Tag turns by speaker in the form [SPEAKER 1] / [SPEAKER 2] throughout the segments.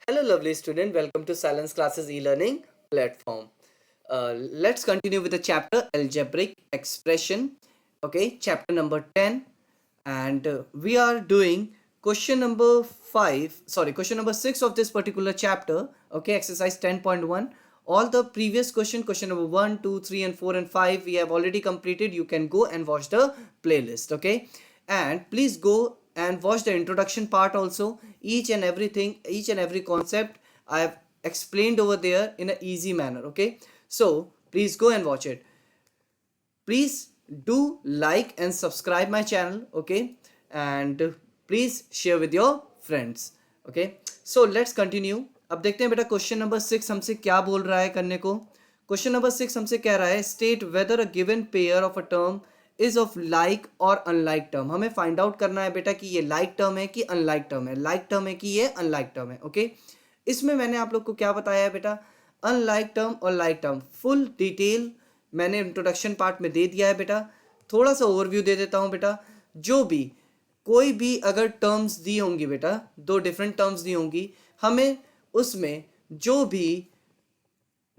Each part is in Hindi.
[SPEAKER 1] Hello, lovely student. Welcome to Silence Classes e-learning platform. Let's continue with the chapter algebraic expression. Okay, chapter number 10, and we are doing question number 5. Sorry, question number 6 of this particular chapter. Okay, exercise 10.1. All the previous question number 1, 2, 3, and 4 and 5, we have already completed. You can go and watch the playlist. Okay, and please go and watch the introduction part also. Each and every concept I have explained over there in an easy manner. Okay, so please go and watch it. Please do like and subscribe my channel. Okay, and please share with your friends. Okay, so let's continue. अब देखते हैं बेटा क्वेश्चन नंबर 6 हमसे क्या बोल रहा है करने को. क्वेश्चन नंबर 6 हमसे कह रहा है state whether a given pair of a term is of like और अनलाइक टर्म. हमें फाइंड आउट करना है बेटा कि ये लाइक टर्म है कि अनलाइक टर्म है, लाइक टर्म है कि ये अनलाइक टर्म है. ओके, इसमें मैंने आप लोग को क्या बताया है बेटा, अनलाइक टर्म और लाइक टर्म फुल डिटेल मैंने इंट्रोडक्शन पार्ट में दे दिया है बेटा. थोड़ा सा ओवरव्यू दे देता हूँ बेटा. जो भी कोई भी अगर टर्म्स दी होंगी बेटा, दो डिफरेंट टर्म्स दी होंगी, हमें उसमें जो भी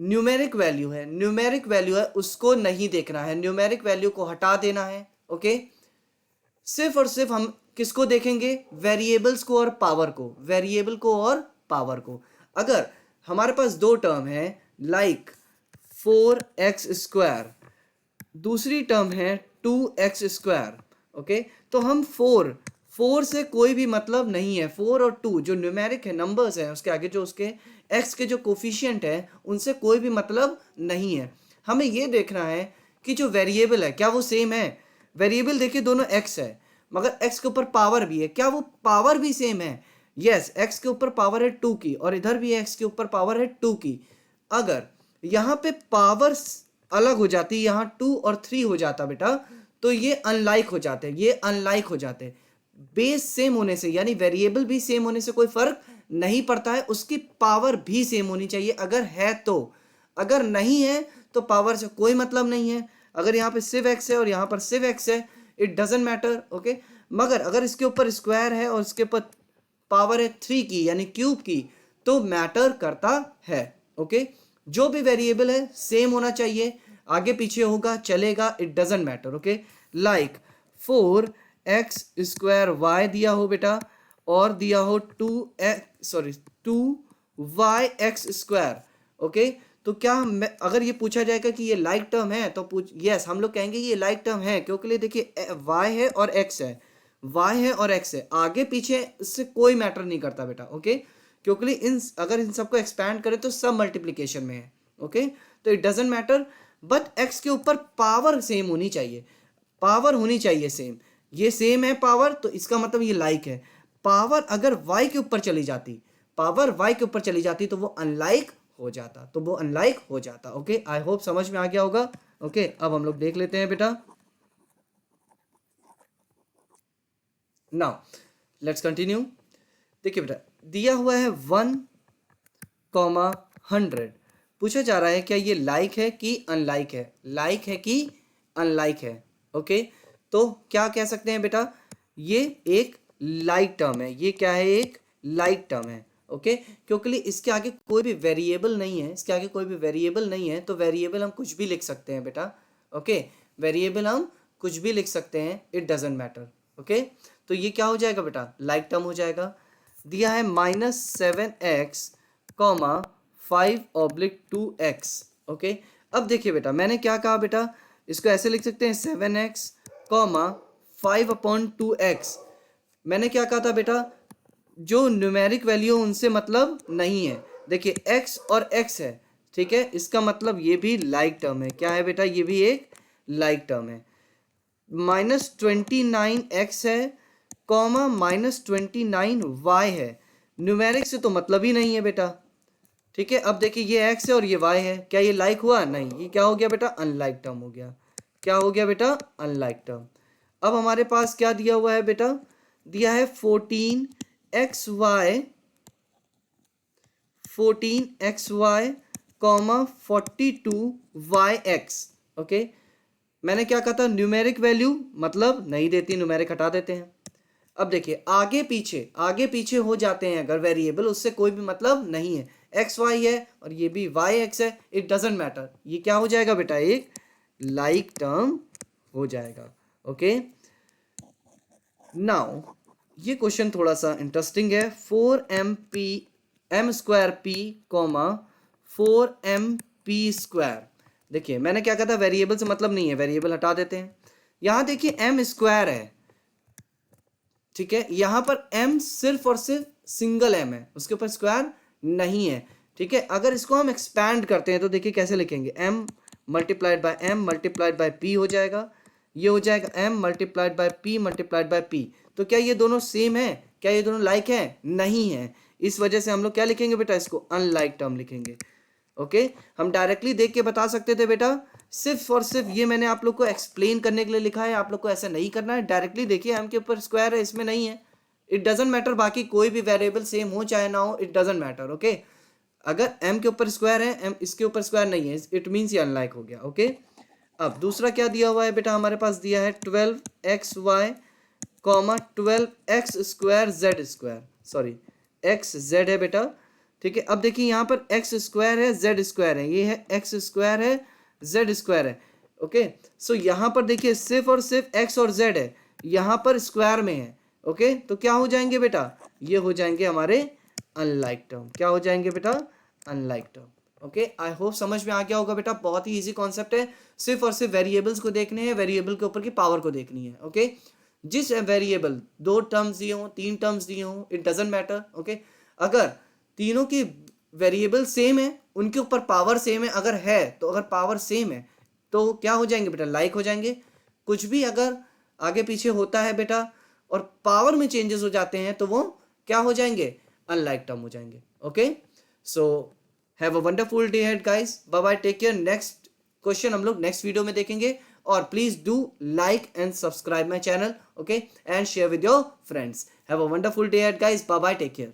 [SPEAKER 1] न्यूमेरिक वैल्यू है उसको नहीं देखना है, न्यूमेरिक वैल्यू को हटा देना है. ओके, सिर्फ और सिर्फ हम किसको देखेंगे, वेरिएबल्स को और पावर को, वेरिएबल को और पावर को. अगर हमारे पास दो टर्म है लाइक 4x², दूसरी टर्म है 2x². ओके, तो हम 4 से कोई भी मतलब नहीं है. 4 और 2 जो न्यूमेरिक है, नंबर्स हैं, उसके आगे जो उसके x के जो कोफिशिएंट है उनसे कोई भी मतलब नहीं है. हमें ये देखना है कि जो वेरिएबल है क्या वो सेम है. वेरिएबल देखिए दोनों x है, मगर x के ऊपर पावर भी है, क्या वो पावर भी सेम है. यस, x के ऊपर पावर है 2 की और इधर भी x के ऊपर पावर है 2 की. अगर यहाँ पे पावर अलग हो जाती, यहाँ 2 और 3 हो जाता बेटा, तो ये अनलाइक हो जाते, ये अनलाइक हो जाते. बेस सेम होने से, यानी वेरिएबल भी सेम होने से कोई फर्क नहीं पड़ता है, उसकी पावर भी सेम होनी चाहिए अगर है तो. अगर नहीं है तो पावर से कोई मतलब नहीं है. अगर यहाँ पे सिर्फ x है और यहाँ पर सिर्फ x है, इट डजेंट मैटर. ओके, मगर अगर इसके ऊपर स्क्वायर है और इसके ऊपर पावर है 3 की यानी क्यूब की, तो मैटर करता है. ओके, जो भी वेरिएबल है सेम होना चाहिए, आगे पीछे होगा चलेगा, it doesn't matter. Okay, like 4x² दिया हो बेटा और दिया हो 2yx². ओके, तो क्या अगर ये पूछा जाएगा कि ये लाइक टर्म है तो यस, हम लोग कहेंगे ये लाइक टर्म है, क्योंकि देखिए y है और x है, y है और x है, आगे पीछे इससे कोई मैटर नहीं करता बेटा. ओके, क्योंकि अगर इन सबको एक्सपैंड करें तो सब मल्टीप्लिकेशन में है. ओके, तो it doesn't matter, but x के ऊपर पावर सेम होनी चाहिए, पावर होनी चाहिए सेम. ये सेम है पावर, तो इसका मतलब ये लाइक है. पावर अगर y के ऊपर चली जाती, पावर y के ऊपर चली जाती तो वो अनलाइक हो जाता, तो वो अनलाइक हो जाता. ओके, आई होप समझ में आ गया होगा. ओके, अब हम लोग देख लेते हैं बेटा. Now let's continue. देखिए बेटा, दिया हुआ है 1,100. पूछा जा रहा है क्या ये लाइक है कि अनलाइक है, लाइक है कि अनलाइक है. ओके, तो क्या कह सकते हैं बेटा, ये एक लाइक टर्म है. ये क्या है, एक लाइक टर्म है. ओके, क्योंकि इसके आगे कोई भी वेरिएबल नहीं है, इसके आगे कोई भी वेरिएबल नहीं है, तो वेरिएबल हम कुछ भी लिख सकते हैं बेटा. ओके, वेरिएबल हम कुछ भी लिख सकते हैं, इट डजेंट मैटर. ओके, तो ये क्या हो जाएगा बेटा, लाइक टर्म हो जाएगा. दिया है -7x, 5/2x. ओके, अब देखिए बेटा मैंने क्या कहा बेटा, इसको ऐसे लिख सकते हैं 7x, 5/2x. मैंने क्या कहा था बेटा, जो न्यूमेरिक वैल्यू उनसे मतलब नहीं है. देखिए x और x है, ठीक है, इसका मतलब ये भी लाइक टर्म है. क्या है बेटा, ये भी एक लाइक टर्म है. -29x है, -29y है, न्यूमेरिक से तो मतलब ही नहीं है बेटा. ठीक है, अब देखिए ये x है और ये y है, क्या ये लाइक हुआ, नहीं. ये क्या हो गया बेटा, अनलाइक टर्म हो गया. क्या हो गया बेटा, अनलाइक टर्म. अब हमारे पास क्या दिया हुआ है बेटा, दिया है 14xy, 42yx. ओके, मैंने क्या कहा था, न्यूमेरिक वैल्यू मतलब नहीं देती, न्यूमेरिक हटा देते हैं. अब देखिए आगे पीछे हो जाते हैं अगर वेरिएबल, उससे कोई भी मतलब नहीं है। एक्स वाई है और ये भी वाई एक्स है, इट डजेंट मैटर, ये क्या हो जाएगा बेटा, एक लाइक टर्म हो जाएगा। ओके, नाउ ये क्वेश्चन थोड़ा सा इंटरेस्टिंग है। 4m² comma 4mp²। देखिए मैंने क्या कहा था, वेरिएबल से मतलब नहीं है, वेरिएबल हटा देते हैं। यहां देखिए m² है, ठीक है, यहां पर m सिर्फ और सिर्फ सिंगल m है, उसके ऊपर स्क्वायर नहीं है, ठीक है। अगर इसको हम एक्सपैंड करते हैं तो देखिए कैसे लिखेंगे, m multiplied by m multiplied by p हो जाएगा, ये हो जाएगा m multiplied by p multiplied by p। तो क्या ये दोनों सेम है, क्या ये दोनों लाइक है, नहीं है, इस वजह से हम लोग क्या लिखेंगे बेटा, इसको अनलाइक टर्म लिखेंगे। ओके, हम डायरेक्टली देख के बता सकते थे बेटा, सिर्फ और सिर्फ ये मैंने आप लोग को एक्सप्लेन करने के लिए लिखा है, आप लोग को ऐसा नहीं करना है। डायरेक्टली देखिए m के ऊपर स्क्वायर है, इसमें नहीं है, इट डजेंट मैटर, बाकी कोई भी वेरिएबल सेम हो चाहे ना हो, इट डजेंट मैटर। ओके, अगर m के ऊपर स्क्वायर है, m इसके ऊपर स्क्वायर नहीं है, इट मीन्स ये अनलाइक हो गया। ओके, अब दूसरा क्या दिया हुआ है बेटा, हमारे पास दिया है 12xy comma 12x² sorry xz है बेटा, ठीक है। अब देखिए यहाँ पर x² है, z² है, ये है x² है, z² है। ओके, सो यहाँ पर देखिए सिर्फ और सिर्फ x और z है, यहाँ पर स्क्वायर में है। ओके, तो क्या हो जाएंगे बेटा, ये हो जाएंगे हमारे अनलाइक टर्म, क्या हो जाएंगे बेटा, unlike term. Okay, I hope समझ में आ गया होगा बेटा, बहुत ही इजी कॉन्सेप्ट है, सिर्फ और सिर्फ वेरिएबल्स को देखने हैं, वेरिएबल के ऊपर की पावर को देखनी है। ओके, जिस वेरिएबल 2 टर्म्स दिए हों, 3 टर्म्स दिए हों, इट डजेंट मैटर। ओके, अगर तीनों की वेरिएबल सेम है, उनके ऊपर पावर सेम है, अगर है तो अगर पावर सेम है तो क्या हो जाएंगे बेटा, लाइक हो जाएंगे। कुछ भी अगर आगे पीछे होता है बेटा और पावर में चेंजेस हो जाते हैं तो वो क्या हो जाएंगे, अनलाइक टर्म हो जाएंगे। Okay, so have a wonderful day ahead guys, bye bye, take care. Next question हम लोग नेक्स्ट वीडियो में देखेंगे, और please do like and subscribe my channel, okay, and share with your friends. Have a wonderful day ahead guys, bye bye, take care.